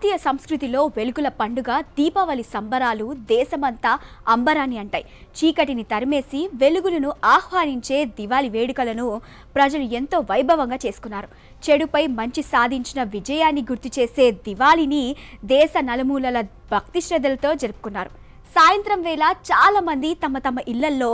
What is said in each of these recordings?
భారతీయ సంస్కృతిలో వెలుగుల పండుగ దీపావళి సంబరాలు దేశమంతా అంబరాన్ని అంటాయి. చీకటిని తరిమేసి వెలుగులను ఆహ్వానించే దివాళీ వేడుకలను ప్రజలు ఎంతో వైభవంగా చేసుకున్నారు. చెడుపై మంచి సాధించిన విజయాన్ని గుర్తు చేసే దివాళీని దేశ నలుమూలల భక్తి శ్రద్ధలతో జరుపుకున్నారు. సాయంత్రం వేళ చాలా మంది తమ తమ ఇళ్లలో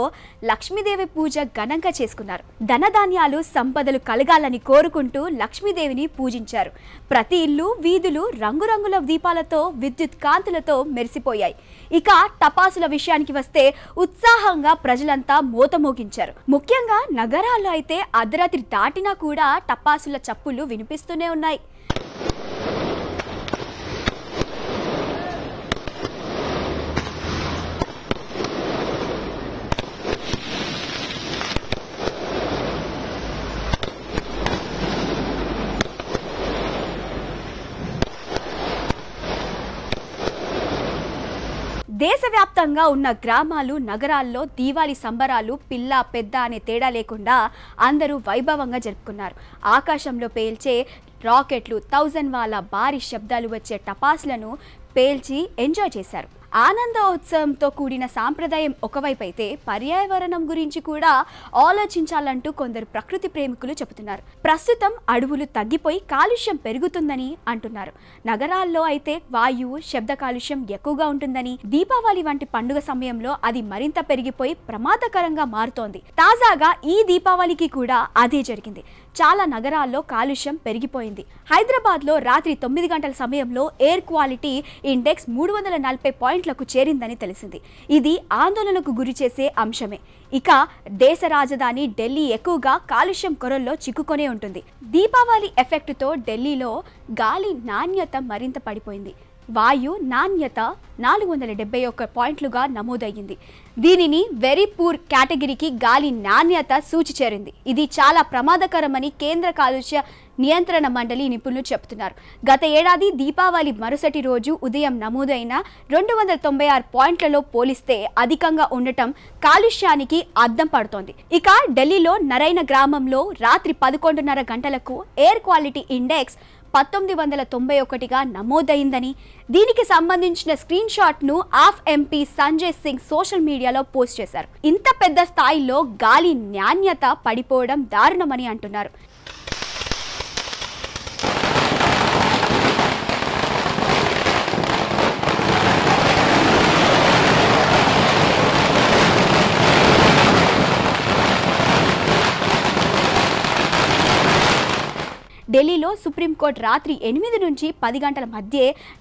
లక్ష్మీదేవి పూజ ఘనంగా చేసుకున్నారు. ధనధాన్యాలు సంపదలు కలగాలని కోరుకుంటూ లక్ష్మీదేవిని పూజించారు. ప్రతి ఇల్లు వీధులు రంగురంగుల దీపాలతో విద్యుత్ కాంతులతో మెరిసిపోయాయి. ఇక టపాసుల విషయానికి వస్తే ఉత్సాహంగా ప్రజలంతా మోతమోగించారు. ముఖ్యంగా నగరాల్లో అయితే అర్ధరాత్రి దాటినా కూడా టపాసుల చప్పులు వినిపిస్తూనే ఉన్నాయి. దేశవ్యాప్తంగా ఉన్న గ్రామాలు నగరాల్లో దీవాళీ సంబరాలు పిల్ల పెద్ద అనే తేడా లేకుండా అందరూ వైభవంగా జరుపుకున్నారు. ఆకాశంలో పేల్చే రాకెట్లు 1000 వాల భారీ శబ్దాలు వచ్చే టపాసులను పేల్చి ఎంజాయ్ చేశారు. ఆనందోత్సవంతో కూడిన సాంప్రదాయం ఒకవైపు అయితే పర్యావరణం గురించి కూడా ఆలోచించాలంటూ కొందరు ప్రకృతి ప్రేమికులు చెబుతున్నారు. ప్రస్తుతం అడవులు తగ్గిపోయి కాలుష్యం పెరుగుతుందని అంటున్నారు. నగరాల్లో అయితే వాయువు శబ్ద కాలుష్యం ఎక్కువగా ఉంటుందని, దీపావళి వంటి పండుగ సమయంలో అది మరింత పెరిగిపోయి ప్రమాదకరంగా మారుతోంది. తాజాగా ఈ దీపావళికి కూడా అదే జరిగింది. చాలా నగరాల్లో కాలుష్యం పెరిగిపోయింది. హైదరాబాద్లో రాత్రి 9 గంటల సమయంలో ఎయిర్ క్వాలిటీ ఇండెక్స్ 340 పాయింట్లకు చేరిందని తెలిసింది. ఇది ఆందోళనకు గురి చేసే అంశమే. ఇక దేశ రాజధాని ఢిల్లీ ఎక్కువగా కాలుష్యం కొరల్లో చిక్కుకొనే ఉంటుంది. దీపావళి ఎఫెక్టుతో ఢిల్లీలో గాలి నాణ్యత మరింత పడిపోయింది. వాయు నాణ్యత 471 పాయింట్లుగా నమోదయ్యింది. దీనిని వెరీ పూర్ కేటగిరీకి గాలి నాణ్యత సూచి చేరింది. ఇది చాలా ప్రమాదకరమని కేంద్ర కాలుష్య నియంత్రణ మండలి నిపుణులు చెబుతున్నారు. గత ఏడాది దీపావళి మరుసటి రోజు ఉదయం నమోదైన 296 పాయింట్లలో పోలిస్తే అధికంగా ఉండటం కాలుష్యానికి అద్దం పడుతోంది. ఇక ఢిల్లీలో నరైన గ్రామంలో రాత్రి 11:30 గంటలకు ఎయిర్ క్వాలిటీ ఇండెక్స్ 1991గా నమోదైందని, దీనికి సంబంధించిన స్క్రీన్ షాట్ ను of MP Sanjay Singh social మీడియాలో పోస్ట్ చేశారు. ఇంత పెద్ద స్థాయిలో గాలి నాణ్యత పడిపోవడం దారుణమని అంటున్నారు. ఢిల్లీలో సుప్రీంకోర్టు రాత్రి 8 నుంచి 10 గంటల మధ్య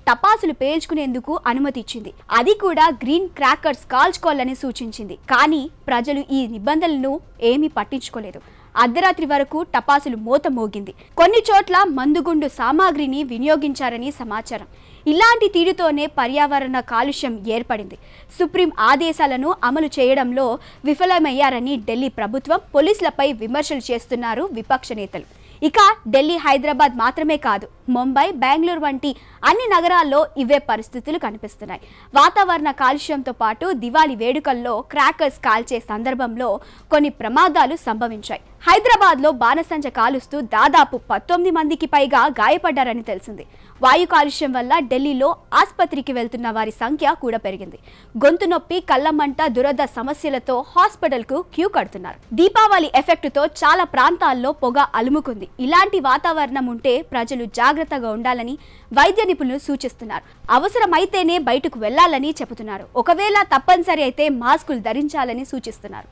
టపాసులు పేల్చుకునేందుకు అనుమతి ఇచ్చింది. అది కూడా గ్రీన్ క్రాకర్స్ కాల్చుకోవాలని సూచించింది. కానీ ప్రజలు ఈ నిబంధనలను ఏమీ పట్టించుకోలేదు. అర్ధరాత్రి వరకు టపాసులు మోత మోగింది. కొన్ని చోట్ల మందుగుండు సామాగ్రిని వినియోగించారని సమాచారం. ఇలాంటి తీరుతోనే పర్యావరణ కాలుష్యం ఏర్పడింది. సుప్రీం ఆదేశాలను అమలు చేయడంలో విఫలమయ్యారని ఢిల్లీ ప్రభుత్వం, పోలీసులపై విమర్శలు చేస్తున్నారు విపక్ష నేతలు. ఇక ఢిల్లీ, హైదరాబాద్ మాత్రమే కాదు, ముంబై, బెంగళూరు వంటి అన్ని నగరాల్లో ఇవే పరిస్థితులు కనిపిస్తున్నాయి. వాతావరణ కాలుష్యంతో పాటు దివాళీ వేడుకల్లో క్రాకర్స్ కాల్చే సందర్భంలో కొన్ని ప్రమాదాలు సంభవించాయి. హైదరాబాద్లో బాణసంచ కాలుస్తూ దాదాపు 19 మందికి పైగా గాయపడ్డారని తెలిసింది. వాయు కాలుష్యం వల్ల ఢిల్లీలో ఆసుపత్రికి వెళ్తున్న వారి సంఖ్య కూడా పెరిగింది. గొంతు నొప్పి, కళ్ళమంట, దురద సమస్యలతో హాస్పిటల్కు క్యూ కడుతున్నారు. దీపావళి ఎఫెక్టుతో చాలా ప్రాంతాల్లో పొగ అలుముకుంది. ఇలాంటి వాతావరణం ఉంటే ప్రజలు జాగ్రత్తగా ఉండాలని వైద్య నిపుణులు సూచిస్తున్నారు. అవసరమైతేనే బయటకు వెళ్లాలని చెబుతున్నారు. ఒకవేళ తప్పనిసరి అయితే మాస్కులు ధరించాలని సూచిస్తున్నారు.